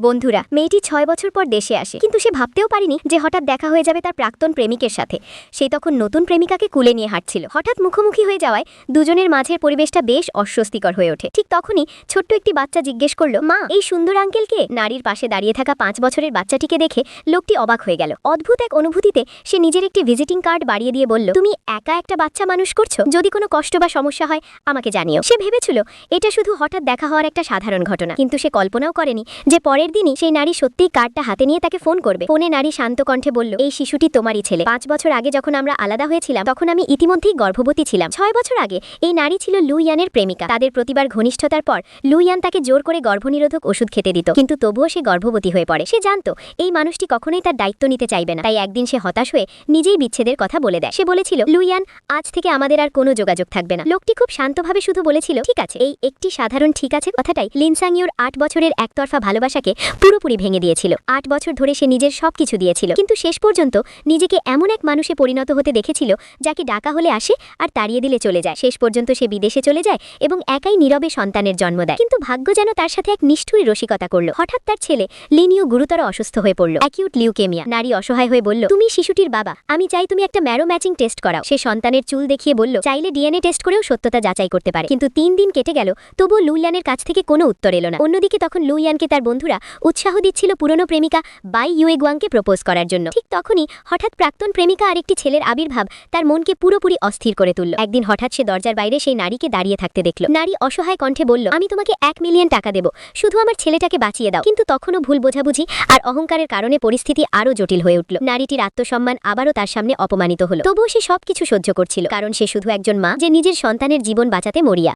বন্ধুরা, মেয়েটি ৬ বছর পর দেশে আসে, কিন্তু সে ভাবতেও পারেনি যে হঠাৎ দেখা হয়ে যাবে তার প্রাক্তন প্রেমিকের সাথে। সে তখন নতুন প্রেমিকাকে কুলে নিয়ে হাঁটছিল। হঠাৎ মুখোমুখি হয়ে যাওয়ায় দুজনের মাঝের পরিবেশটা বেশ অস্বস্তিকর হয়ে ওঠে। ঠিক তখনই ছোট্ট একটি বাচ্চা জিজ্ঞেস করল, মা, এই সুন্দর আঙ্কেলকে? নারীর পাশে দাঁড়িয়ে থাকা ৫ বছরের বাচ্চাটিকে দেখে লোকটি অবাক হয়ে গেল। অদ্ভুত এক অনুভূতিতে সে নিজের একটি ভিজিটিং কার্ড বাড়িয়ে দিয়ে বলল, তুমি একা একটা বাচ্চা মানুষ করছো? যদি কোনো কষ্ট বা সমস্যা হয় আমাকে জানিও। সে ভেবেছিল এটা শুধু হঠাৎ দেখা হওয়ার একটা সাধারণ ঘটনা, কিন্তু সে কল্পনাও করেনি যে পরের দিনই সেই নারী সত্যিই কার্ডটা হাতে নিয়ে তাকে ফোন করবে। ফোনে নারী শান্ত কণ্ঠে বলল, এই শিশুটি তোমারই ছেলে। ৫ বছর আগে যখন আমরা আলাদা হয়েছিলাম তখন আমি ইতিমধ্যেই গর্ভবতী ছিলাম। ৬ বছর আগে এই নারী ছিল লু ইয়ানের প্রেমিকা। তাদের প্রতিবার ঘনিষ্ঠতার পর লু ইয়ান তাকে জোর করে গর্ভনিরোধক ওষুধ খেতে দিত, কিন্তু তবুও সে গর্ভবতী হয়ে পড়ে। সে জানতো এই মানুষটি কখনোই তার দায়িত্ব নিতে চাইবে না, তাই একদিন সে হতাশ হয়ে নিজেই বিচ্ছেদের কথা বলে দেয়। সে বলেছিল, লু ইয়ান, আজ থেকে আমাদের আর কোনো যোগাযোগ থাকবে না। লোকটি খুব শান্তভাবে শুধু বলেছিল, ঠিক আছে। এই একটি সাধারণ ঠিক আছে কথাটাই লিনসাংইউর ৮ বছরের একতরফা ভালোবাসাকে পুরোপুরি ভেঙে দিয়েছিল। ৮ বছর ধরে সে নিজের সবকিছু দিয়েছিল, কিন্তু শেষ পর্যন্ত নিজেকে এমন এক মানুষে পরিণত হতে দেখেছিল যাকে ডাকা হলে আসে আর তাড়িয়ে দিলে চলে যায়। শেষ পর্যন্ত সে বিদেশে চলে যায় এবং একাই নীরবে সন্তানের জন্ম দেয়। কিন্তু ভাগ্য যেন তার সাথে এক নিষ্ঠুরী রসিকতা করল। হঠাৎ তার ছেলে লিনিও গুরুতর অসুস্থ হয়ে পড়ল, অ্যাকিউট লিউকেমিয়া। নারী অসহায় হয়ে বলল, তুমি শিশুটির বাবা, আমি চাই তুমি একটা ম্যারো ম্যাচিং টেস্ট করাও। সে সন্তানের চুল দেখিয়ে বলল, চাইলে ডিএনএ টেস্ট করেও সত্যতা যাচাই করতে পারে। কিন্তু ৩ দিন কেটে গেল, তবুও লু ইয়ানের কাছ থেকে কোনো উত্তর এলো না। অন্যদিকে তখন লু ইয়ানকে তার বন্ধুরা উৎসাহ দিচ্ছিল পুরনো প্রেমিকা বাই ইউয়েগুয়াংকে প্রপোজ করার জন্য। ঠিক তখনই হঠাৎ প্রাক্তন প্রেমিকা আর একটি ছেলের আবির্ভাব তার মনকে পুরোপুরি অস্থির করে তুলল। একদিন হঠাৎ সে দরজার বাইরে সেই নারীকে দাঁড়িয়ে থাকতে দেখল। নারী অসহায় কণ্ঠে বলল, আমি তোমাকে ১ মিলিয়ন টাকা দেব, শুধু আমার ছেলেটাকে বাঁচিয়ে দাও। কিন্তু তখনও ভুল বোঝাবুঝি আর অহংকারের কারণে পরিস্থিতি আরও জটিল হয়ে উঠল। নারীটির আত্মসম্মান আবারও তার সামনে অপমানিত হলো। তবুও সে সবকিছু সহ্য করছিল, কারণ সে শুধু একজন মা যে নিজের সন্তানের জীবন বাঁচাতে মরিয়া।